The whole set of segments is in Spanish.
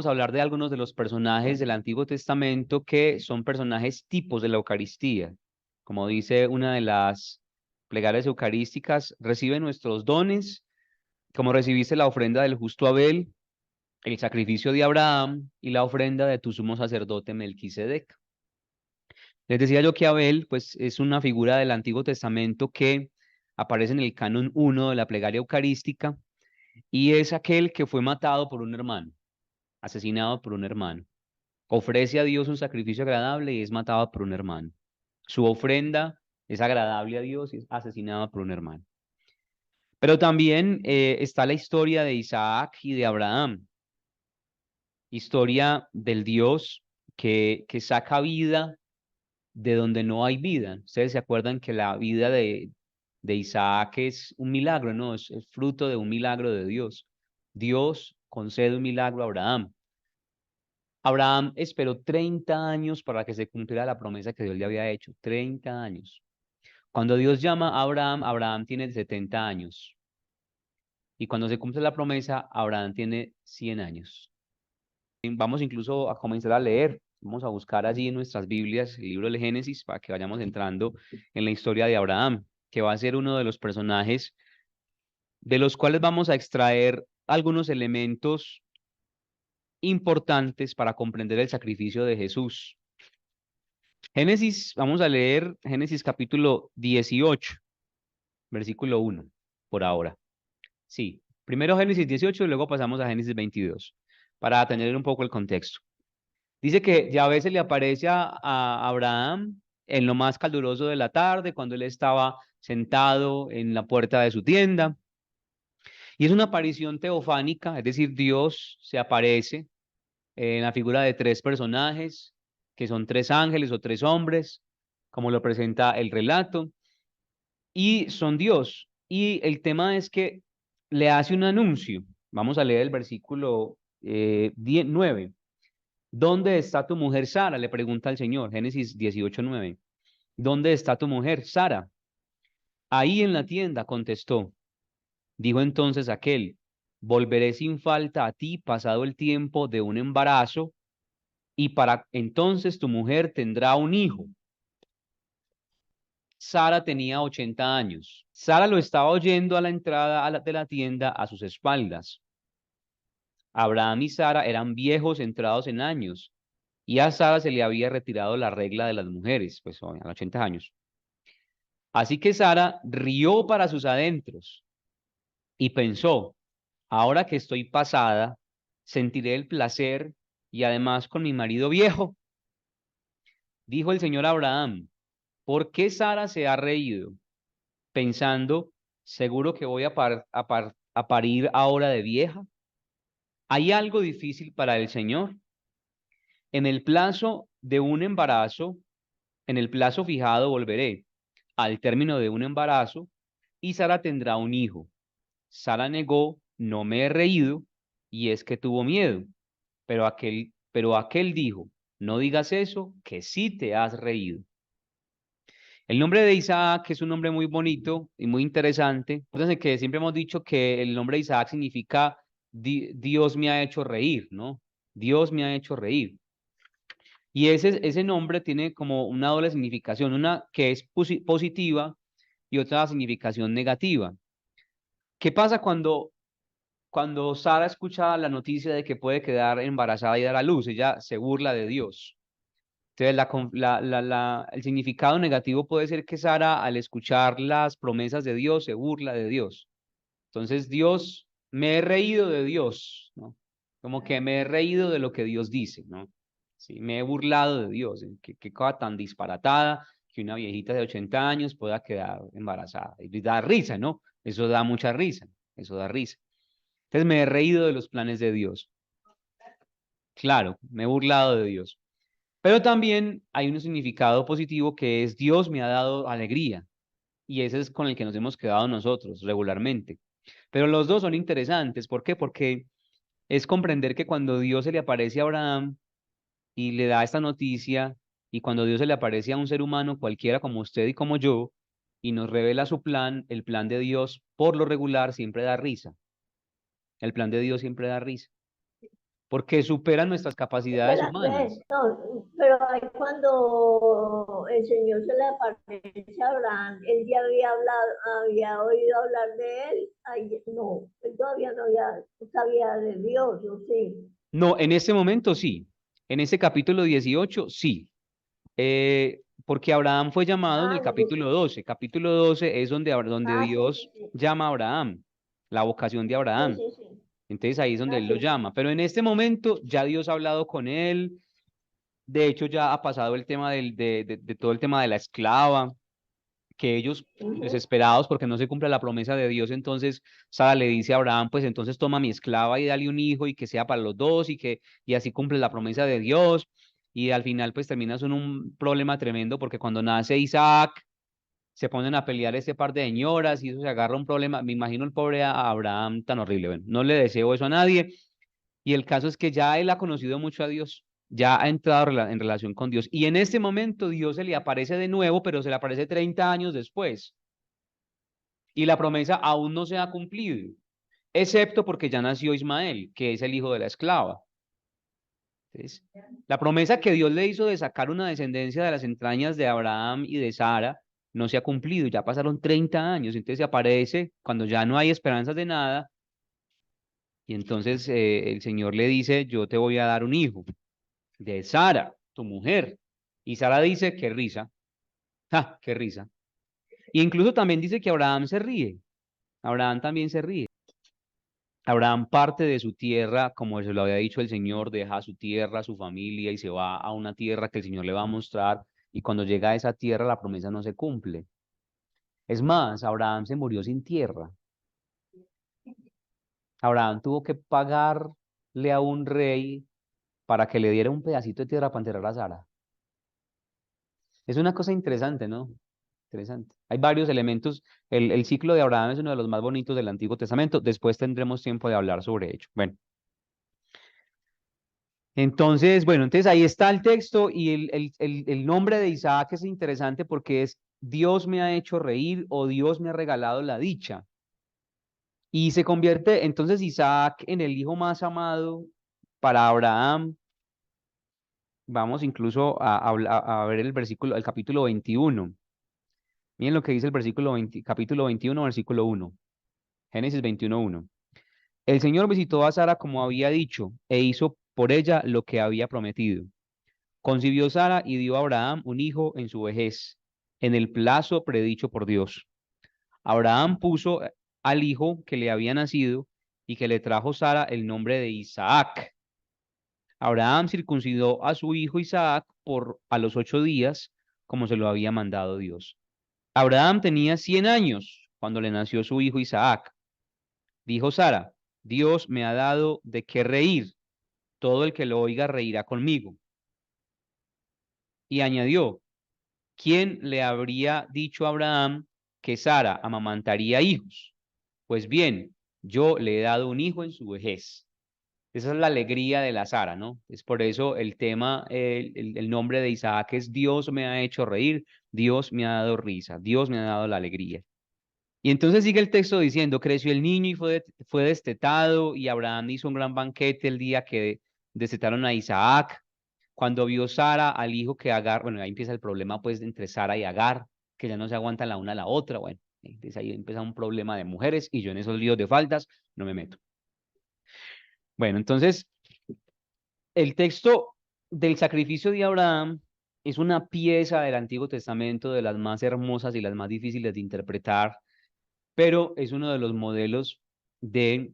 Vamos a hablar de algunos de los personajes del Antiguo Testamento que son personajes tipos de la Eucaristía. Como dice una de las plegarias eucarísticas, recibe nuestros dones, como recibiste la ofrenda del justo Abel, el sacrificio de Abraham y la ofrenda de tu sumo sacerdote Melquisedec. Les decía yo que Abel, pues, es una figura del Antiguo Testamento que aparece en el canon 1 de la plegaria eucarística y es aquel que fue matado por un hermano, asesinado por un hermano. Ofrece a Dios un sacrificio agradable y es matado por un hermano. Su ofrenda es agradable a Dios y es asesinada por un hermano. Pero también está la historia de Isaac y de Abraham, historia del Dios que saca vida de donde no hay vida. Ustedes se acuerdan que la vida de Isaac es un milagro, ¿no? Es fruto de un milagro de Dios. Dios concede un milagro a Abraham. Abraham esperó 30 años para que se cumpliera la promesa que Dios le había hecho. 30 años. Cuando Dios llama a Abraham, Abraham tiene 70 años. Y cuando se cumple la promesa, Abraham tiene 100 años. Vamos incluso a comenzar a leer. Vamos a buscar allí en nuestras Biblias el libro del Génesis para que vayamos entrando en la historia de Abraham, que va a ser uno de los personajes de los cuales vamos a extraer algunos elementos importantes para comprender el sacrificio de Jesús. Génesis, vamos a leer Génesis capítulo 18, versículo 1, por ahora. Sí, primero Génesis 18 y luego pasamos a Génesis 22, para tener un poco el contexto. Dice que Yahvé se le aparece a Abraham en lo más caluroso de la tarde, cuando él estaba sentado en la puerta de su tienda. Y es una aparición teofánica, es decir, Dios se aparece en la figura de tres personajes, que son tres ángeles o tres hombres, como lo presenta el relato, y son Dios. Y el tema es que le hace un anuncio. Vamos a leer el versículo 9. ¿Dónde está tu mujer Sara? Le pregunta al Señor, Génesis 18:9. ¿Dónde está tu mujer Sara? Ahí en la tienda, contestó. Dijo entonces aquel, volveré sin falta a ti pasado el tiempo de un embarazo, y para entonces tu mujer tendrá un hijo. Sara tenía 80 años. Sara lo estaba oyendo a la entrada de la tienda a sus espaldas. Abraham y Sara eran viejos entrados en años, y a Sara se le había retirado la regla de las mujeres, pues a los 80 años. Así que Sara rió para sus adentros y pensó, ahora que estoy pasada, sentiré el placer y además con mi marido viejo. Dijo el Señor a Abraham, ¿por qué Sara se ha reído? Pensando, seguro que voy a parir ahora de vieja. ¿Hay algo difícil para el Señor? En el plazo de un embarazo, en el plazo fijado volveré, al término de un embarazo, y Sara tendrá un hijo. Sara negó, no me he reído, y es que tuvo miedo. Pero aquel dijo, no digas eso, que sí te has reído. El nombre de Isaac es un nombre muy bonito y muy interesante. Acuérdense que siempre hemos dicho que el nombre de Isaac significa Dios me ha hecho reír, ¿no? Dios me ha hecho reír. Y ese nombre tiene como una doble significación, una que es positiva y otra significación negativa. ¿Qué pasa cuando Sara escucha la noticia de que puede quedar embarazada y dar a luz? Ella se burla de Dios. Entonces, el significado negativo puede ser que Sara, al escuchar las promesas de Dios, se burla de Dios. Entonces, me he reído de Dios, ¿no? Como que me he reído de lo que Dios dice, ¿no? Sí, me he burlado de Dios. Qué cosa tan disparatada que una viejita de 80 años pueda quedar embarazada. Y da risa, ¿no? Eso da mucha risa, eso da risa. Entonces, me he reído de los planes de Dios. Claro, me he burlado de Dios. Pero también hay un significado positivo que es Dios me ha dado alegría. Y ese es con el que nos hemos quedado nosotros regularmente. Pero los dos son interesantes. ¿Por qué? Porque es comprender que cuando Dios se le aparece a Abraham y le da esta noticia, y cuando Dios se le aparece a un ser humano cualquiera como usted y como yo, y nos revela su plan, el plan de Dios por lo regular siempre da risa. El plan de Dios siempre da risa. porque superan nuestras capacidades Espera, ve, humanas. no, pero ahí cuando el Señor se le aparece a Abraham, él ya había hablado, había oído hablar de él. Ay, no, él todavía no sabía de Dios, ¿o sí? No, en este momento sí. En ese capítulo 18 sí. Porque Abraham fue llamado en el Ah, no, capítulo 12. Capítulo 12 es donde sí, Dios sí, sí, llama a Abraham, la vocación de sí, Abraham. sí, sí, Entonces ahí es donde él lo sí. llama. Pero en este momento ya Dios ha hablado con él. De hecho, ya ha pasado el tema de todo el tema de la esclava, que ellos Ujú. desesperados porque no se cumple la promesa de Dios, entonces Sara le dice a Abraham, pues entonces toma mi esclava y dale un hijo y que sea para los dos y así cumple la promesa de Dios. Y al final pues termina con un problema tremendo porque cuando nace Isaac se ponen a pelear ese par de señoras y eso se agarra un problema. Me imagino el pobre a Abraham tan horrible. Bueno, no le deseo eso a nadie. Y el caso es que ya él ha conocido mucho a Dios, ya ha entrado en relación con Dios. Y en este momento Dios se le aparece de nuevo, pero se le aparece 30 años después. Y la promesa aún no se ha cumplido, excepto porque ya nació Ismael, que es el hijo de la esclava. Entonces, la promesa que Dios le hizo de sacar una descendencia de las entrañas de Abraham y de Sara no se ha cumplido, ya pasaron 30 años, entonces se aparece cuando ya no hay esperanzas de nada, y entonces el Señor le dice, yo te voy a dar un hijo de Sara, tu mujer. Y Sara dice, qué risa, ja, qué risa. Y incluso también dice que Abraham se ríe, Abraham también se ríe. Abraham parte de su tierra, como se lo había dicho el Señor, deja su tierra, su familia y se va a una tierra que el Señor le va a mostrar. Y cuando llega a esa tierra, la promesa no se cumple. Es más, Abraham se murió sin tierra. Abraham tuvo que pagarle a un rey para que le diera un pedacito de tierra para enterrar a Sara. Es una cosa interesante, ¿no? Interesante. Hay varios elementos. El ciclo de Abraham es uno de los más bonitos del Antiguo Testamento. Después tendremos tiempo de hablar sobre ello. Bueno. Entonces, bueno, entonces ahí está el texto y el nombre de Isaac es interesante porque es Dios me ha hecho reír o Dios me ha regalado la dicha. Y se convierte entonces Isaac en el hijo más amado para Abraham. Vamos incluso a ver el versículo, el capítulo 21. Miren lo que dice el versículo 20, capítulo 21, versículo 1. Génesis 21:1. El Señor visitó a Sara como había dicho e hizo por ella lo que había prometido. Concibió Sara y dio a Abraham un hijo en su vejez, en el plazo predicho por Dios. Abraham puso al hijo que le había nacido y que le trajo Sara el nombre de Isaac. Abraham circuncidó a su hijo Isaac a los 8 días, como se lo había mandado Dios. Abraham tenía 100 años cuando le nació su hijo Isaac. Dijo Sara, Dios me ha dado de qué reír, todo el que lo oiga reirá conmigo. Y añadió, ¿quién le habría dicho a Abraham que Sara amamantaría hijos? Pues bien, yo le he dado un hijo en su vejez. Esa es la alegría de la Sara, ¿no? Es por eso el tema, el nombre de Isaac es Dios me ha hecho reír, Dios me ha dado risa, Dios me ha dado la alegría. Y entonces sigue el texto diciendo, creció el niño y fue destetado, y Abraham hizo un gran banquete el día que destetaron a Isaac. Cuando vio Sara al hijo que Agar, bueno, ahí empieza el problema pues entre Sara y Agar, que ya no se aguantan la una a la otra, bueno, entonces ahí empieza un problema de mujeres y yo en esos líos de faldas no me meto. Bueno, entonces el texto del sacrificio de Abraham es una pieza del Antiguo Testamento de las más hermosas y las más difíciles de interpretar, pero es uno de los modelos de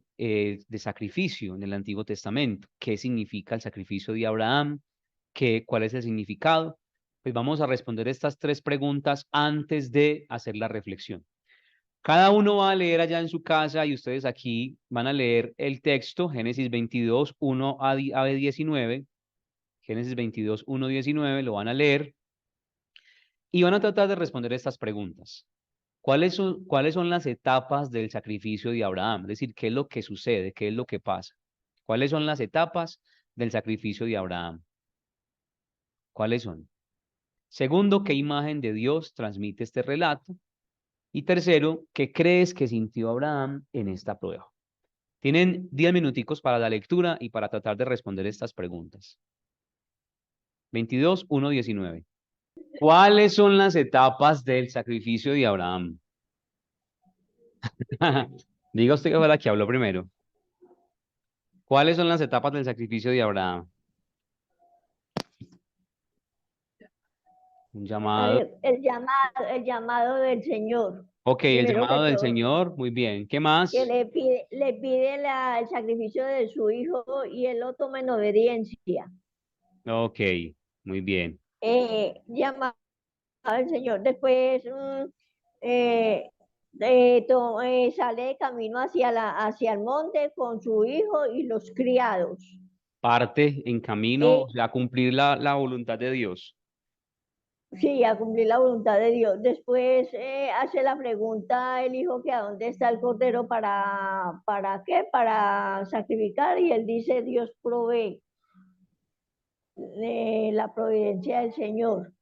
sacrificio en el Antiguo Testamento. ¿Qué significa el sacrificio de Abraham? ¿Cuál es el significado? Pues vamos a responder estas tres preguntas antes de hacer la reflexión. Cada uno va a leer allá en su casa y ustedes aquí van a leer el texto, Génesis 22, 1 a 19, Génesis 22, 1, 19, lo van a leer y van a tratar de responder estas preguntas. ¿Cuáles son las etapas del sacrificio de Abraham? Es decir, ¿qué es lo que sucede? ¿Qué es lo que pasa? ¿Cuáles son las etapas del sacrificio de Abraham? ¿Cuáles son? Segundo, ¿qué imagen de Dios transmite este relato? Y tercero, ¿qué crees que sintió Abraham en esta prueba? Tienen 10 minuticos para la lectura y para tratar de responder estas preguntas. 22:1-19. ¿Cuáles son las etapas del sacrificio de Abraham? Diga usted que fue la que habló primero. ¿Cuáles son las etapas del sacrificio de Abraham? Un llamado. El llamado del Señor, Ok, el primero que llamado del todo, Señor. Muy bien. ¿Qué que más? le pide el sacrificio de su hijo y él lo toma en obediencia. Ok, muy bien. Llamado del Señor. Después sale de camino hacia el monte con su hijo y los criados. Parte en camino, o Eh, sea, a cumplir la voluntad de Dios. Sí, a cumplir la voluntad de Dios. Después hace la pregunta el hijo que a dónde está el cordero para qué, para sacrificar, y él dice Dios provee, la providencia del Señor.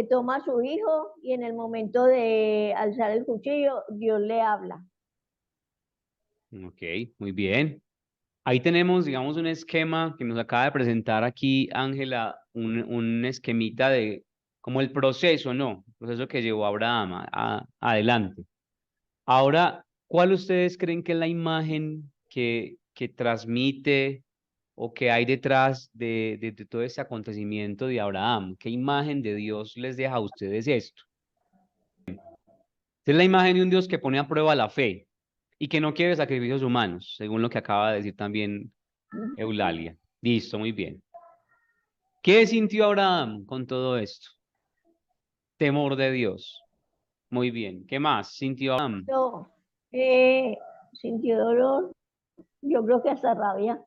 Toma a su hijo y en el momento de alzar el cuchillo, Dios le habla. Ok, muy bien. Ahí tenemos, digamos, un esquema que nos acaba de presentar aquí Ángela, un esquemita de como el proceso, ¿no? El proceso que llevó a Abraham adelante. Ahora, ¿cuál ustedes creen que es la imagen que transmite o que hay detrás de todo este acontecimiento de Abraham? ¿Qué imagen de Dios les deja a ustedes esto? Es la imagen de un Dios que pone a prueba la fe y que no quiere sacrificios humanos, según lo que acaba de decir también Eulalia. Listo, muy bien. ¿Qué sintió Abraham con todo esto? Temor de Dios. Muy bien. ¿Qué más sintió Abraham? No, eh, sintió dolor, yo creo que hasta rabia.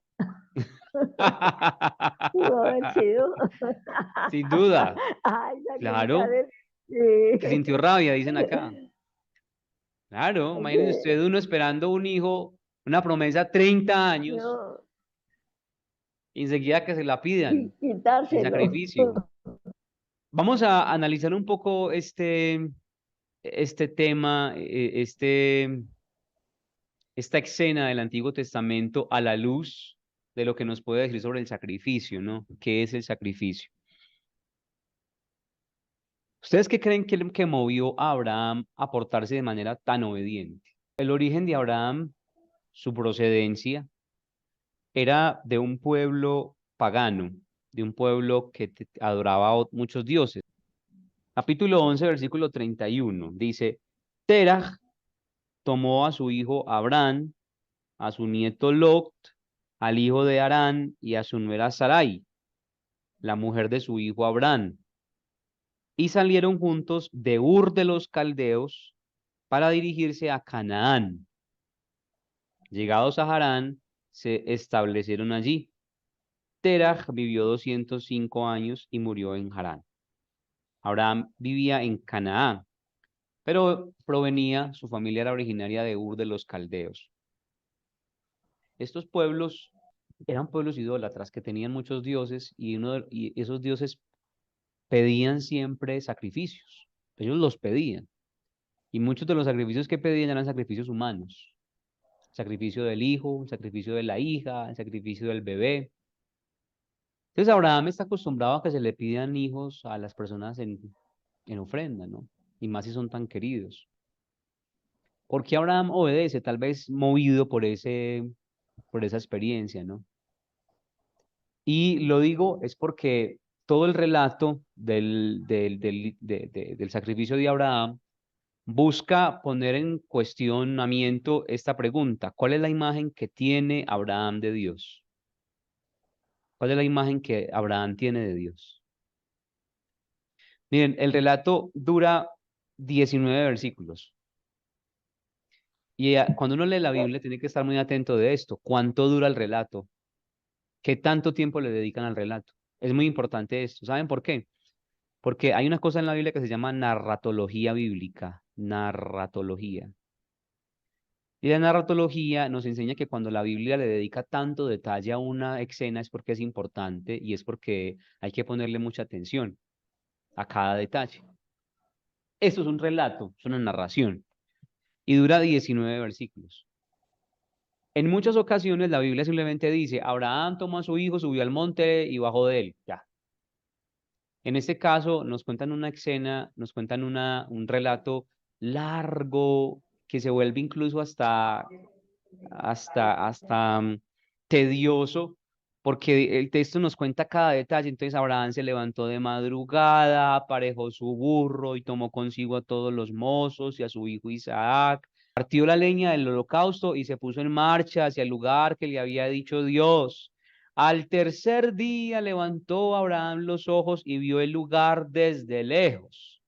Pudo haber sido. Sin duda, Ay, sacrificar claro, que sintió rabia, dicen acá. Claro, imagínense usted uno esperando un hijo, una promesa 30 años, no, y enseguida que se la pidan, el quitárselo. sacrificio. Vamos a analizar un poco este tema, esta escena del Antiguo Testamento a la luz de lo que nos puede decir sobre el sacrificio, ¿no? ¿Qué es el sacrificio? ¿Ustedes qué creen que movió a Abraham a portarse de manera tan obediente? El origen de Abraham, su procedencia, era de un pueblo pagano, de un pueblo que adoraba a muchos dioses. Capítulo 11, versículo 31, dice, Terah tomó a su hijo Abraham, a su nieto Lot, al hijo de Harán y a su nuera Sarai, la mujer de su hijo Abraham, y salieron juntos de Ur de los Caldeos para dirigirse a Canaán. Llegados a Harán, se establecieron allí. Terah vivió 205 años y murió en Harán. Abraham vivía en Canaán, pero su familia era originaria de Ur de los Caldeos. Estos pueblos eran pueblos idólatras que tenían muchos dioses y esos dioses pedían siempre sacrificios. Ellos los pedían. Y muchos de los sacrificios que pedían eran sacrificios humanos. Sacrificio del hijo, sacrificio de la hija, el sacrificio del bebé. Entonces Abraham está acostumbrado a que se le pidan hijos a las personas en ofrenda, ¿no? Y más si son tan queridos. ¿Por qué Abraham obedece? Tal vez movido por esa experiencia, ¿no? Y lo digo es porque todo el relato del sacrificio de Abraham busca poner en cuestionamiento esta pregunta. ¿Cuál es la imagen que tiene Abraham de Dios? ¿Cuál es la imagen que Abraham tiene de Dios? Miren, el relato dura 19 versículos. Y cuando uno lee la Biblia tiene que estar muy atento de esto. ¿Cuánto dura el relato? ¿Qué tanto tiempo le dedican al relato? Es muy importante esto. ¿Saben por qué? Porque hay una cosa en la Biblia que se llama narratología bíblica. Narratología. Y la narratología nos enseña que cuando la Biblia le dedica tanto detalle a una escena es porque es importante y es porque hay que ponerle mucha atención a cada detalle. Esto es un relato, es una narración y dura 19 versículos. En muchas ocasiones la Biblia simplemente dice, Abraham tomó a su hijo, subió al monte y bajó de él. Ya. En este caso nos cuentan una escena, nos cuentan un relato largo que se vuelve incluso hasta tedioso, porque el texto nos cuenta cada detalle. Entonces Abraham se levantó de madrugada, aparejó su burro y tomó consigo a todos los mozos y a su hijo Isaac. Partió la leña del holocausto y se puso en marcha hacia el lugar que le había dicho Dios. Al tercer día levantó Abraham los ojos y vio el lugar desde lejos.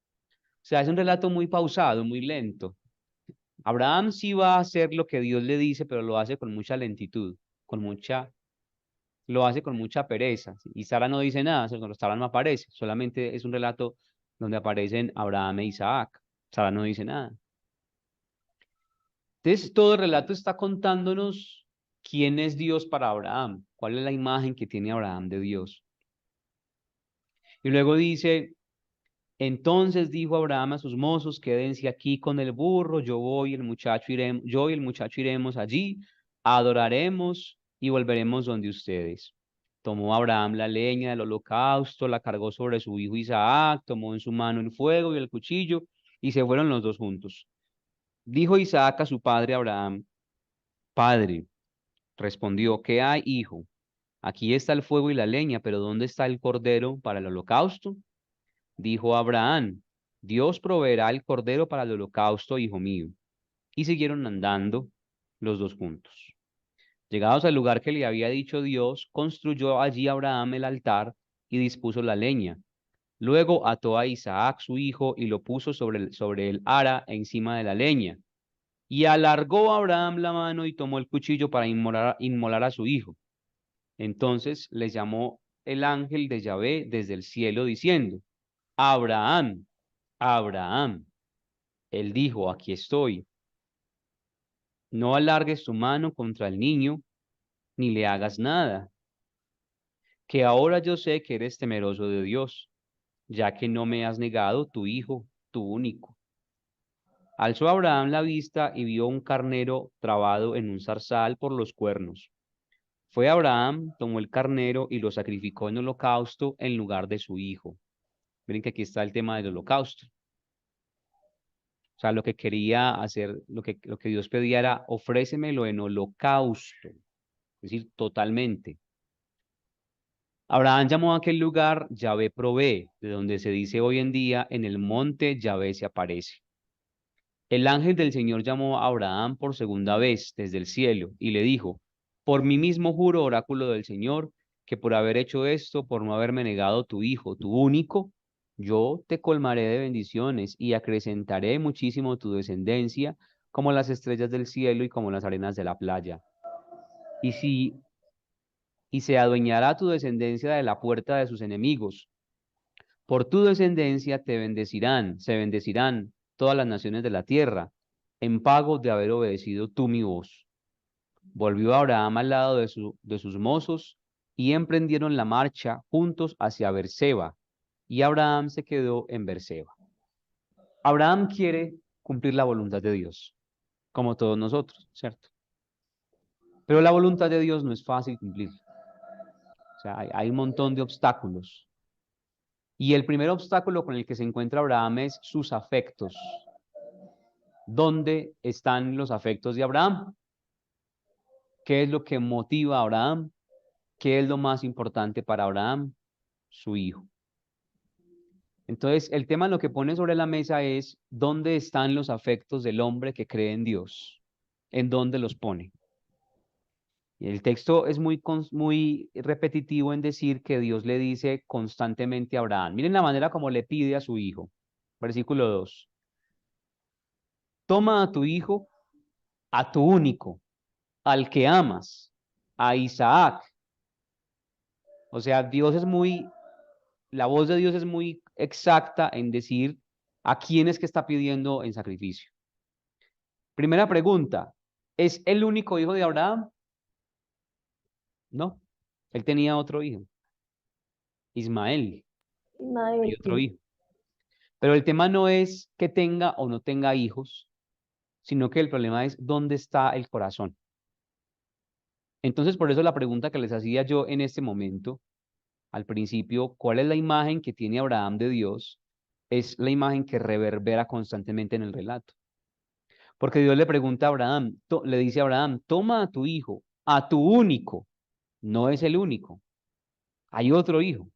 O sea, es un relato muy pausado, muy lento. Abraham sí va a hacer lo que Dios le dice, pero lo hace con mucha lentitud, lo hace con mucha pereza. Y Sara no dice nada, Sara no aparece, solamente es un relato donde aparecen Abraham e Isaac. Sara no dice nada. Entonces, todo el relato está contándonos quién es Dios para Abraham, cuál es la imagen que tiene Abraham de Dios. Y luego dice, entonces dijo Abraham a sus mozos, quédense aquí con el burro, yo y el muchacho iremos allí, adoraremos y volveremos donde ustedes. Tomó Abraham la leña del holocausto, la cargó sobre su hijo Isaac, tomó en su mano el fuego y el cuchillo, y se fueron los dos juntos. Dijo Isaac a su padre Abraham, Padre, respondió, ¿qué hay, hijo? Aquí está el fuego y la leña, pero ¿dónde está el cordero para el holocausto? Dijo Abraham, Dios proveerá el cordero para el holocausto, hijo mío. Y siguieron andando los dos juntos. Llegados al lugar que le había dicho Dios, construyó allí Abraham el altar y dispuso la leña. Luego ató a Isaac su hijo y lo puso sobre el ara encima de la leña. Y alargó Abraham la mano y tomó el cuchillo para inmolar a su hijo. Entonces le llamó el ángel de Yahvé desde el cielo diciendo, Abraham, Abraham. Él dijo, aquí estoy. No alargues tu mano contra el niño, ni le hagas nada, que ahora yo sé que eres temeroso de Dios, ya que no me has negado tu hijo, tu único. Alzó Abraham la vista y vio un carnero trabado en un zarzal por los cuernos. Fue Abraham, tomó el carnero y lo sacrificó en holocausto en lugar de su hijo. Miren que aquí está el tema del holocausto. O sea, lo que quería hacer, lo que Dios pedía era, ofrécemelo en holocausto, es decir, totalmente. Abraham llamó a aquel lugar Yahvé provee, de donde se dice hoy en día, en el monte Yahvé se aparece. El ángel del Señor llamó a Abraham por segunda vez desde el cielo y le dijo, por mí mismo juro, oráculo del Señor, que por haber hecho esto, por no haberme negado tu hijo, tu único, yo te colmaré de bendiciones y acrecentaré muchísimo tu descendencia, como las estrellas del cielo y como las arenas de la playa. Y si y se adueñará tu descendencia de la puerta de sus enemigos. Por tu descendencia se bendecirán todas las naciones de la tierra, en pago de haber obedecido tú mi voz. Volvió Abraham al lado de sus mozos y emprendieron la marcha juntos hacia Berseba, y Abraham se quedó en Berseba. Abraham quiere cumplir la voluntad de Dios, como todos nosotros, ¿cierto? Pero la voluntad de Dios no es fácil cumplir. O sea, hay un montón de obstáculos. Y el primer obstáculo con el que se encuentra Abraham es sus afectos. ¿Dónde están los afectos de Abraham? ¿Qué es lo que motiva a Abraham? ¿Qué es lo más importante para Abraham? Su hijo. Entonces, el tema lo que pone sobre la mesa es ¿dónde están los afectos del hombre que cree en Dios? ¿En dónde los pone? Y el texto es muy repetitivo en decir que Dios le dice constantemente a Abraham. Miren la manera como le pide a su hijo. Versículo 2. Toma a tu hijo, a tu único, al que amas, a Isaac. O sea, la voz de Dios es muy exacta en decir a quién es que está pidiendo en sacrificio. Primera pregunta, ¿es el único hijo de Abraham? No, él tenía otro hijo, Ismael, hay otro Imagínate. hijo. Pero el tema no es que tenga o no tenga hijos, sino que el problema es dónde está el corazón. Entonces, por eso la pregunta que les hacía yo en este momento, al principio, ¿cuál es la imagen que tiene Abraham de Dios? Es la imagen que reverbera constantemente en el relato. Porque Dios le pregunta a Abraham, le dice a Abraham, toma a tu hijo, a tu único. No es el único, hay otro hijo.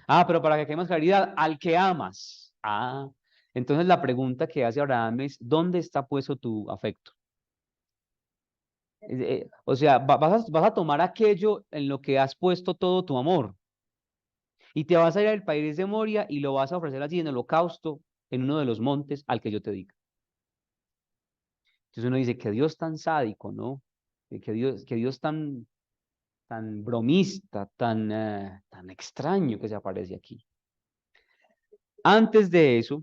Ah, pero para que quede más claridad, al que amas. Ah, entonces la pregunta que hace Abraham es, ¿dónde está puesto tu afecto? O sea, vas a tomar aquello en lo que has puesto todo tu amor y te vas a ir al país de Moria y lo vas a ofrecer allí en holocausto en uno de los montes al que yo te diga. Entonces uno dice, que Dios tan sádico, ¿no? Que Dios tan bromista, tan extraño que se aparece aquí. Antes de eso,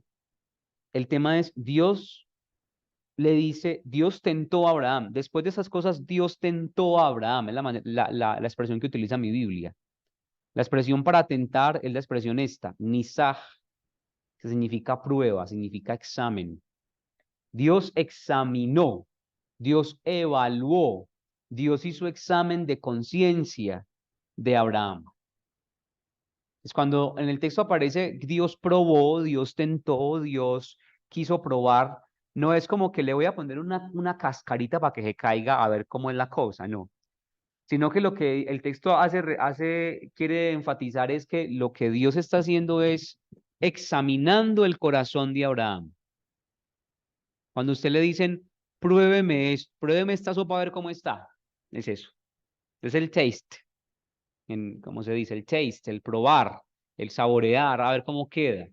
el tema es Dios le dice, Dios tentó a Abraham. Después de esas cosas, Dios tentó a Abraham. Es la expresión que utiliza mi Biblia. La expresión para tentar es la expresión esta, nisaj, que significa prueba, significa examen. Dios examinó, Dios evaluó, Dios hizo examen de conciencia de Abraham. Es cuando en el texto aparece Dios probó, Dios tentó, Dios quiso probar. No es como que le voy a poner una cascarita para que se caiga a ver cómo es la cosa, no. Sino que lo que el texto quiere enfatizar es que lo que Dios está haciendo es examinando el corazón de Abraham. Cuando usted le dicen, pruébeme esta sopa a ver cómo está, es eso. Es el taste, ¿cómo se dice? El taste, el probar, el saborear, a ver cómo queda.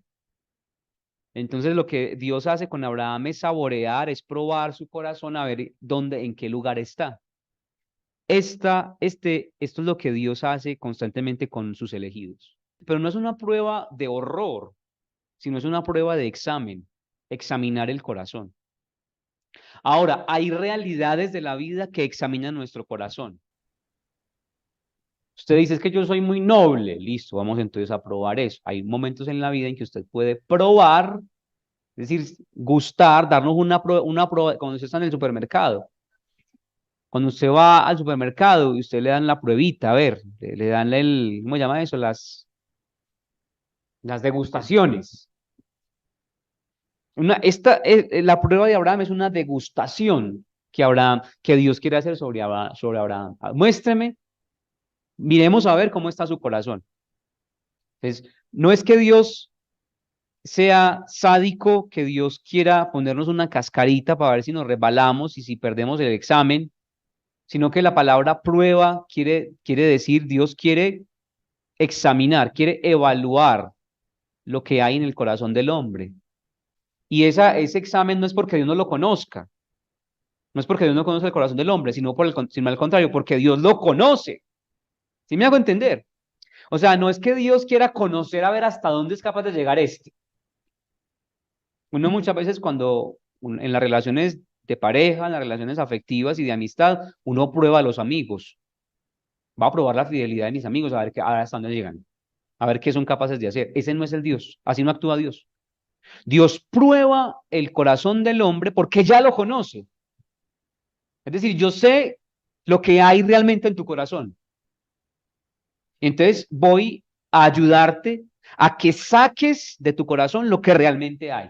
Entonces lo que Dios hace con Abraham es saborear, es probar su corazón a ver dónde, en qué lugar está. Esto es lo que Dios hace constantemente con sus elegidos. Pero no es una prueba de horror, sino es una prueba de examen, examinar el corazón. Ahora, hay realidades de la vida que examinan nuestro corazón. Usted dice, es que yo soy muy noble, listo, vamos entonces a probar eso. Hay momentos en la vida en que usted puede probar, es decir, gustar, darnos una prueba, cuando usted está en el supermercado. Cuando usted va al supermercado y usted le dan la pruebita, a ver, le dan ¿cómo se llama eso? Las degustaciones. La prueba de Abraham es una degustación que Dios quiere hacer sobre Abraham. Muéstreme, miremos a ver cómo está su corazón. Entonces, no es que Dios sea sádico, que Dios quiera ponernos una cascarita para ver si nos resbalamos y si perdemos el examen, sino que la palabra prueba quiere decir, Dios quiere examinar, quiere evaluar lo que hay en el corazón del hombre. Y ese examen no es porque Dios no lo conozca, no es porque Dios no conoce el corazón del hombre, sino al contrario, porque Dios lo conoce. ¿Sí me hago entender? O sea, no es que Dios quiera conocer a ver hasta dónde es capaz de llegar este. Uno muchas veces en las relaciones de pareja, en las relaciones afectivas y de amistad, uno prueba a los amigos. Va a probar la fidelidad de mis amigos, a ver hasta dónde llegan, a ver qué son capaces de hacer. Ese no es el Dios, así no actúa Dios. Dios prueba el corazón del hombre porque ya lo conoce. Es decir, yo sé lo que hay realmente en tu corazón. Entonces voy a ayudarte a que saques de tu corazón lo que realmente hay.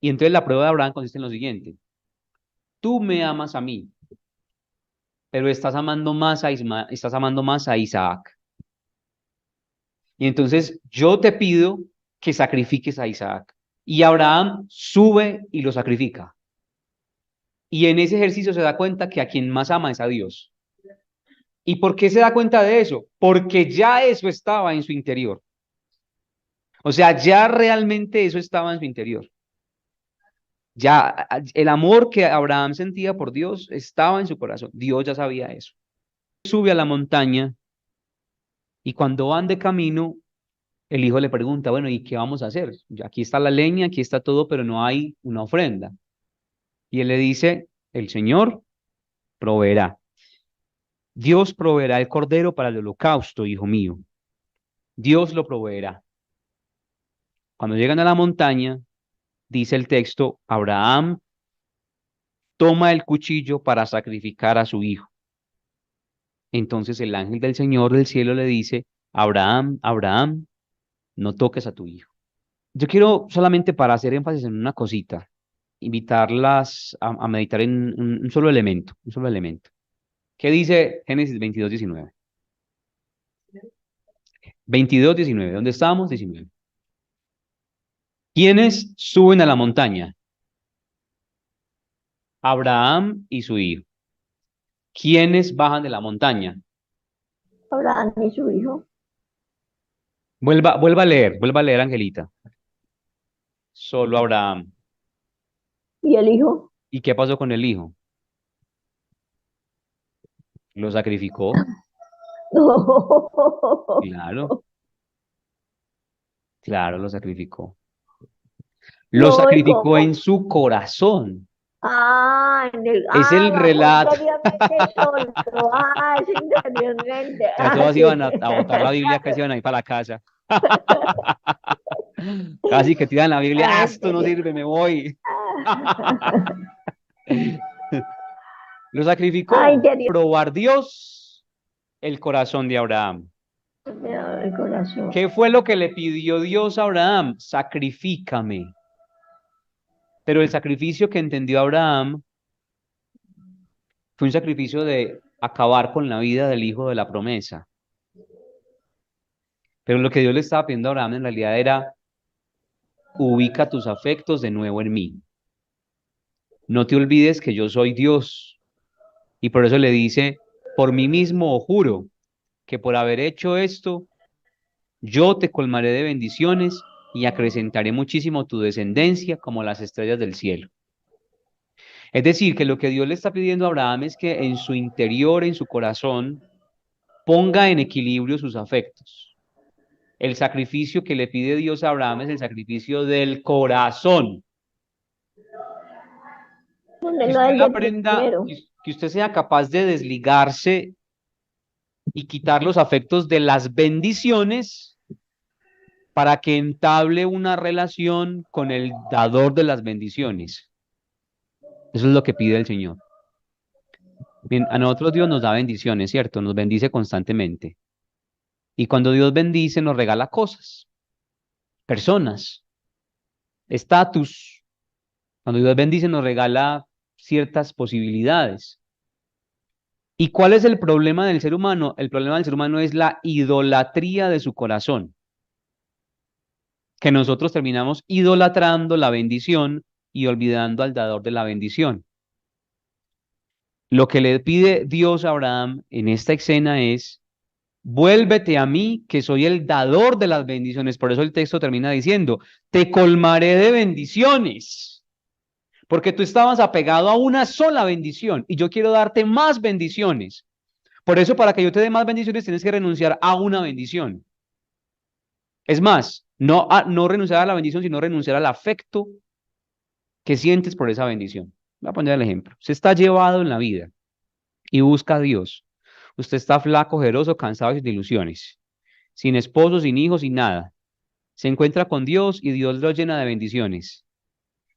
Y entonces la prueba de Abraham consiste en lo siguiente. Tú me amas a mí, pero estás amando más a Isaac. Y entonces yo te pido que sacrifiques a Isaac. Y Abraham sube y lo sacrifica. Y en ese ejercicio se da cuenta que a quien más ama es a Dios. ¿Y por qué se da cuenta de eso? Porque ya eso estaba en su interior. O sea, ya realmente eso estaba en su interior. Ya el amor que Abraham sentía por Dios estaba en su corazón. Dios ya sabía eso. Sube a la montaña y cuando van de camino, el hijo le pregunta, bueno, ¿y qué vamos a hacer? Aquí está la leña, aquí está todo, pero no hay una ofrenda. Y él le dice, el Señor proveerá. Dios proveerá el cordero para el holocausto, hijo mío. Dios lo proveerá. Cuando llegan a la montaña, dice el texto, Abraham toma el cuchillo para sacrificar a su hijo. Entonces el ángel del Señor del cielo le dice, Abraham, Abraham, no toques a tu hijo. Yo quiero solamente para hacer énfasis en una cosita, invitarlas a meditar en un solo elemento, un solo elemento. ¿Qué dice Génesis 22:19? 22:19, ¿dónde estamos? 19. ¿Quiénes suben a la montaña? Abraham y su hijo. ¿Quiénes bajan de la montaña? Abraham y su hijo. Vuelva a leer, Angelita. Solo Abraham. ¿Y el hijo? ¿Y qué pasó con el hijo? ¿Lo sacrificó? No. Claro, claro, lo sacrificó. Lo No, ¿y sacrificó en cómo? su corazón. Es el Bajó relato. interiormente solo. Es interiormente. Ya todas iban a botar la Biblia, casi iban a ir para la casa. Casi que tiran la Biblia, "Ah, esto no Interior. sirve, me voy." Lo sacrificó. Interior. Probar Dios el corazón de Abraham. El corazón. ¿Qué fue lo que le pidió Dios a Abraham? Sacrifícame. Pero el sacrificio que entendió Abraham fue un sacrificio de acabar con la vida del hijo de la promesa. Pero lo que Dios le estaba pidiendo a Abraham en realidad era, ubica tus afectos de nuevo en mí. No te olvides que yo soy Dios. Y por eso le dice, por mí mismo juro que por haber hecho esto, yo te colmaré de bendiciones y acrecentaré muchísimo tu descendencia como las estrellas del cielo. Es decir, que lo que Dios le está pidiendo a Abraham es que en su interior, en su corazón, ponga en equilibrio sus afectos. El sacrificio que le pide Dios a Abraham es el sacrificio del corazón. Que Ponerlo a usted él de aprenda, primero. que usted sea capaz de desligarse y quitar los afectos de las bendiciones para que entable una relación con el dador de las bendiciones. Eso es lo que pide el Señor. Bien, a nosotros Dios nos da bendiciones, ¿cierto? Nos bendice constantemente. Y cuando Dios bendice, nos regala cosas, personas, estatus. Cuando Dios bendice, nos regala ciertas posibilidades. ¿Y cuál es el problema del ser humano? El problema del ser humano es la idolatría de su corazón, que nosotros terminamos idolatrando la bendición y olvidando al dador de la bendición. Lo que le pide Dios a Abraham en esta escena es, vuélvete a mí, que soy el dador de las bendiciones. Por eso el texto termina diciendo, te colmaré de bendiciones, porque tú estabas apegado a una sola bendición y yo quiero darte más bendiciones. Por eso, para que yo te dé más bendiciones, tienes que renunciar a una bendición. Es más, no renunciar a la bendición, sino renunciar al afecto que sientes por esa bendición. Voy a poner el ejemplo. Usted está llevado en la vida y busca a Dios. Usted está flaco, ojeroso, cansado y sin ilusiones, sin esposo, sin hijos, sin nada. Se encuentra con Dios y Dios lo llena de bendiciones.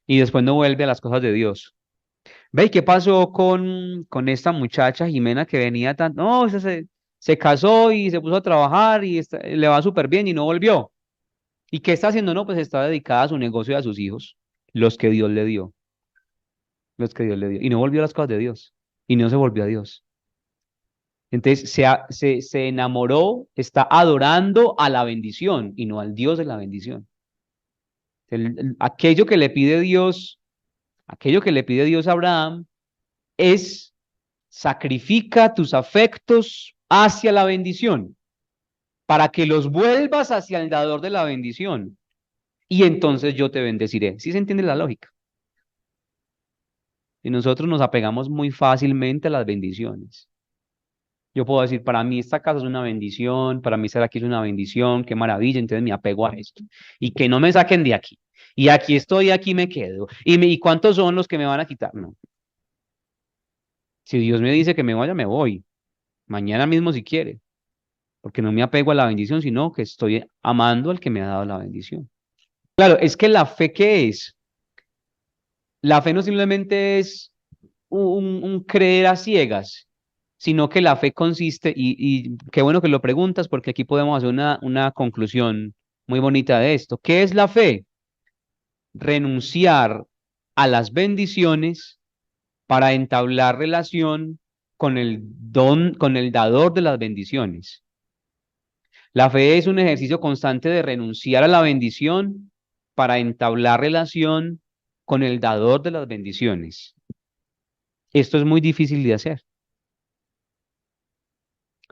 Y después no vuelve a las cosas de Dios. ¿Ve qué pasó con esta muchacha Jimena que venía tan... No, se casó y se puso a trabajar y le va súper bien y no volvió. ¿Y qué está haciendo? No, pues está dedicada a su negocio y a sus hijos, los que Dios le dio, los que Dios le dio. Y no volvió a las cosas de Dios. Y no se volvió a Dios. Entonces se enamoró, está adorando a la bendición y no al Dios de la bendición. Aquello que le pide Dios, aquello que le pide Dios a Abraham es sacrifica tus afectos hacia la bendición para que los vuelvas hacia el dador de la bendición y entonces yo te bendeciré. ¿Sí se entiende la lógica? Y nosotros nos apegamos muy fácilmente a las bendiciones. Yo puedo decir, para mí esta casa es una bendición, para mí estar aquí es una bendición, qué maravilla, entonces me apego a esto. Y que no me saquen de aquí. Y aquí estoy, aquí me quedo. ¿Y cuántos son los que me van a quitar? No. Si Dios me dice que me vaya, me voy. Mañana mismo si quiere. Porque no me apego a la bendición, sino que estoy amando al que me ha dado la bendición. Claro, es que la fe, ¿qué es? La fe no simplemente es un creer a ciegas. sino que la fe consiste, y qué bueno que lo preguntas, porque aquí podemos hacer una conclusión muy bonita de esto. ¿Qué es la fe? Renunciar a las bendiciones para entablar relación con el don, con el dador de las bendiciones. La fe es un ejercicio constante de renunciar a la bendición para entablar relación con el dador de las bendiciones. Esto es muy difícil de hacer.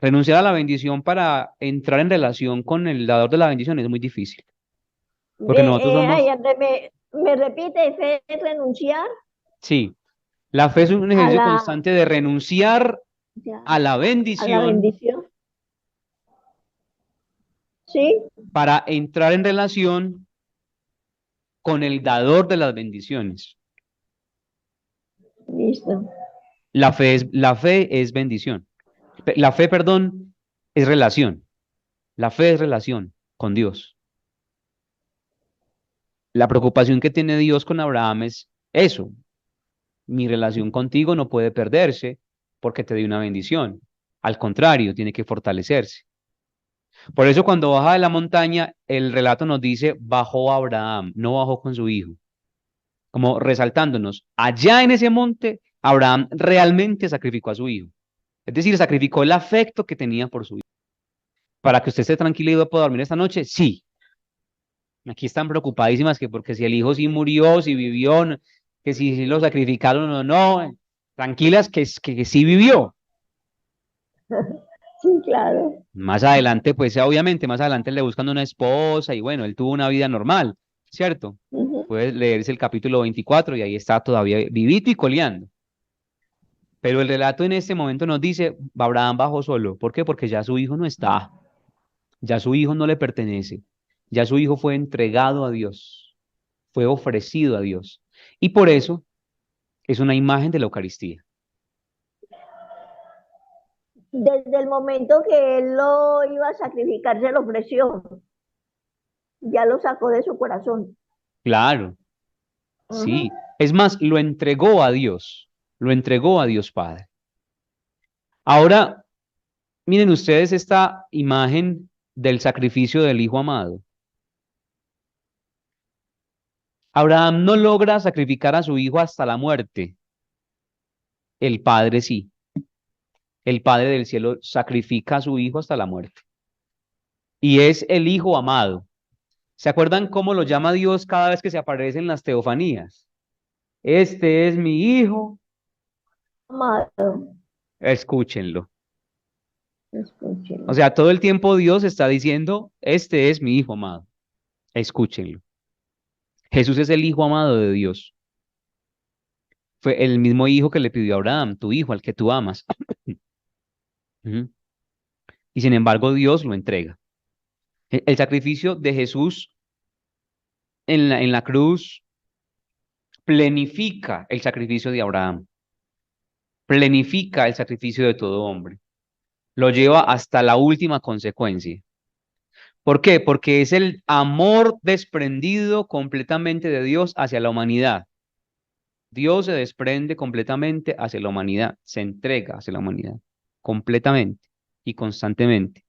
Renunciar a la bendición para entrar en relación con el dador de la bendición es muy difícil, porque nosotros somos, Me repite, fe es renunciar sí, la fe es un a ejercicio la, constante de renunciar ya, a la a la bendición bendición. Sí, para entrar en relación con el dador de las bendiciones. listo. La fe es bendición. La fe, perdón, es relación. La fe es relación con Dios. La preocupación que tiene Dios con Abraham es eso. Mi relación contigo no puede perderse porque te di una bendición. Al contrario, tiene que fortalecerse. Por eso cuando baja de la montaña, el relato nos dice, bajó Abraham, no bajó con su hijo. Como resaltándonos, allá en ese monte, Abraham realmente sacrificó a su hijo. Es decir, sacrificó el afecto que tenía por su hijo. Para que usted esté tranquilo y pueda dormir esta noche, sí. Aquí están preocupadísimas que porque si el hijo sí murió, si vivió, que si lo sacrificaron o no. Tranquilas que sí vivió. Sí, claro. Más adelante, pues obviamente, más adelante le buscan una esposa y bueno, él tuvo una vida normal, ¿cierto? Ujú. Puedes leerse el capítulo 24 y ahí está todavía vivito y coleando. Pero el relato en este momento nos dice, Abraham bajó solo. ¿Por qué? Porque ya su hijo no está, ya su hijo no le pertenece, ya su hijo fue entregado a Dios, fue ofrecido a Dios. Y por eso es una imagen de la Eucaristía. Desde el momento que él lo iba a sacrificar, se lo ofreció, ya lo sacó de su corazón. Claro, Ujú. sí. Es más, lo entregó a Dios Padre. Ahora, miren ustedes esta imagen del sacrificio del Hijo amado. Abraham no logra sacrificar a su hijo hasta la muerte. El Padre sí. El Padre del cielo sacrifica a su hijo hasta la muerte. Y es el Hijo amado. ¿Se acuerdan cómo lo llama Dios cada vez que se aparece en las teofanías? Este es mi hijo, Amado, escúchenlo. O escúchelo. sea, todo el tiempo Dios está diciendo, este es mi hijo amado, escúchenlo. Jesús es el hijo amado de Dios. Fue el mismo hijo que le pidió a Abraham, tu hijo, al que tú amas. Ujú. Y sin embargo, Dios lo entrega. El sacrificio de Jesús en la cruz plenifica el sacrificio de Abraham, plenifica el sacrificio de todo hombre, lo lleva hasta la última consecuencia. ¿Por qué? Porque es el amor desprendido completamente de Dios hacia la humanidad. Dios se desprende completamente hacia la humanidad, se entrega hacia la humanidad, completamente y constantemente.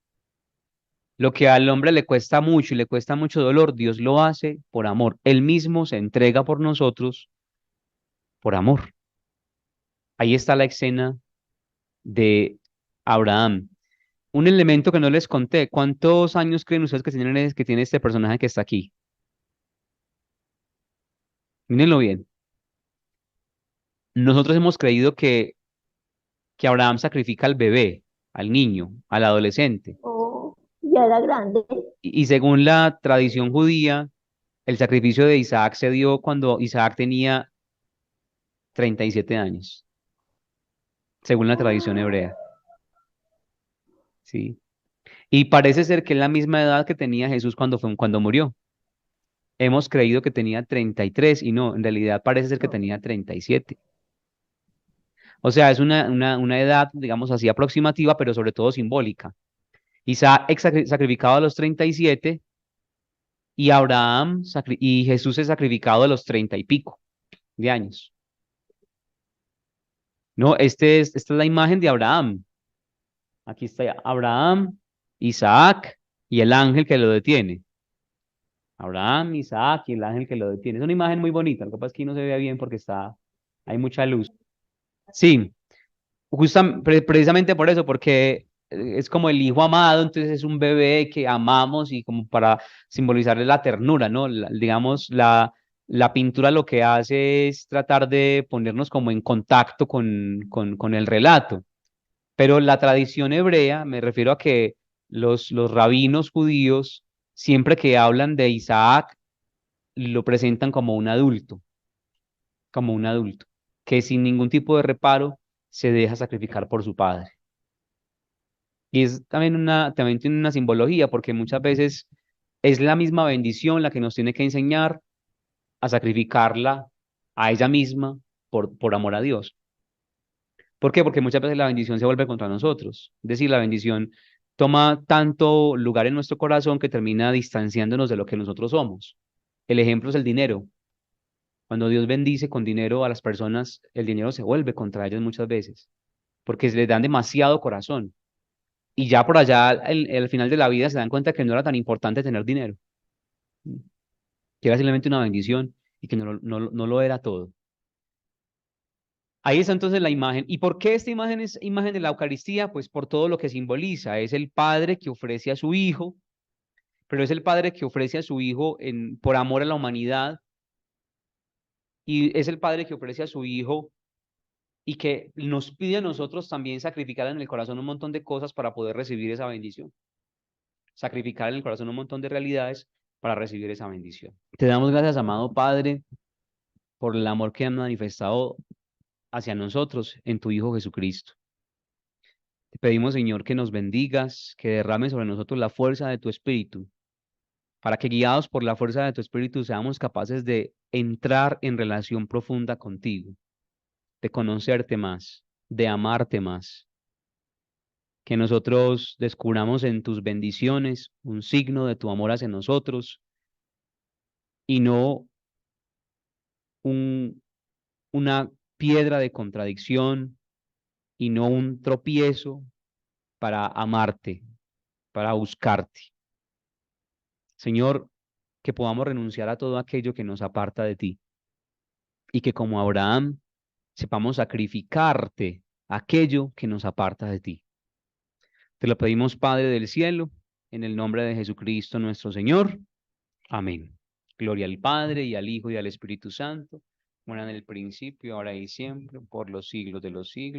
Lo que al hombre le cuesta mucho y le cuesta mucho dolor, Dios lo hace por amor. Él mismo se entrega por nosotros por amor. Ahí está la escena de Abraham. Un elemento que no les conté. ¿Cuántos años creen ustedes que tiene este personaje que está aquí? Mírenlo bien. Nosotros hemos creído que Abraham sacrifica al bebé, al niño, al adolescente. Oh, ya era grande. Y según la tradición judía, el sacrificio de Isaac se dio cuando Isaac tenía 37 años, según la tradición hebrea. ¿Sí? Y parece ser que es la misma edad que tenía Jesús cuando murió. Hemos creído que tenía 33 y no, en realidad parece ser que tenía 37. O sea, es una edad, digamos así, aproximativa, pero sobre todo simbólica. Isaac sacrificado a los 37 y y Jesús es sacrificado a los 30 y pico de años. No, esta es la imagen de Abraham. Aquí está Abraham, Isaac y el ángel que lo detiene. Abraham, Isaac y el ángel que lo detiene. Es una imagen muy bonita. Lo que pasa es que no se ve bien porque hay mucha luz. Sí, precisamente por eso, porque es como el hijo amado, entonces es un bebé que amamos y como para simbolizarle la ternura, ¿no? Digamos, la pintura lo que hace es tratar de ponernos como en contacto con el relato. Pero la tradición hebrea, me refiero a que los rabinos judíos, siempre que hablan de Isaac, lo presentan como un adulto, que sin ningún tipo de reparo se deja sacrificar por su padre. Y es también tiene una simbología, porque muchas veces es la misma bendición la que nos tiene que enseñar a sacrificarla a ella misma por amor a Dios. ¿Por qué? Porque muchas veces la bendición se vuelve contra nosotros. Es decir, la bendición toma tanto lugar en nuestro corazón que termina distanciándonos de lo que nosotros somos. El ejemplo es el dinero. Cuando Dios bendice con dinero a las personas, el dinero se vuelve contra ellas muchas veces, porque se les dan demasiado corazón. Y ya por allá, al final de la vida, se dan cuenta que no era tan importante tener dinero, que era simplemente una bendición y que no lo era todo. Ahí está entonces la imagen. ¿Y por qué esta imagen es imagen de la Eucaristía? Pues por todo lo que simboliza. Es el Padre que ofrece a su Hijo, pero es el Padre que ofrece a su Hijo por amor a la humanidad, y es el Padre que ofrece a su Hijo y que nos pide a nosotros también sacrificar en el corazón un montón de cosas para poder recibir esa bendición. Sacrificar en el corazón un montón de realidades para recibir esa bendición. Te damos gracias, amado Padre, por el amor que han manifestado hacia nosotros en tu Hijo Jesucristo. Te pedimos, Señor, que nos bendigas, que derrames sobre nosotros la fuerza de tu Espíritu, para que guiados por la fuerza de tu Espíritu seamos capaces de entrar en relación profunda contigo, de conocerte más, de amarte más. Que nosotros descubramos en tus bendiciones un signo de tu amor hacia nosotros y no un, una piedra de contradicción y no un tropiezo para amarte, para buscarte. Señor, que podamos renunciar a todo aquello que nos aparta de ti y que como Abraham sepamos sacrificarte aquello que nos aparta de ti. Te lo pedimos, Padre del cielo, en el nombre de Jesucristo nuestro Señor. Amén. Gloria al Padre y al Hijo y al Espíritu Santo, como era en el principio, ahora y siempre, por los siglos de los siglos.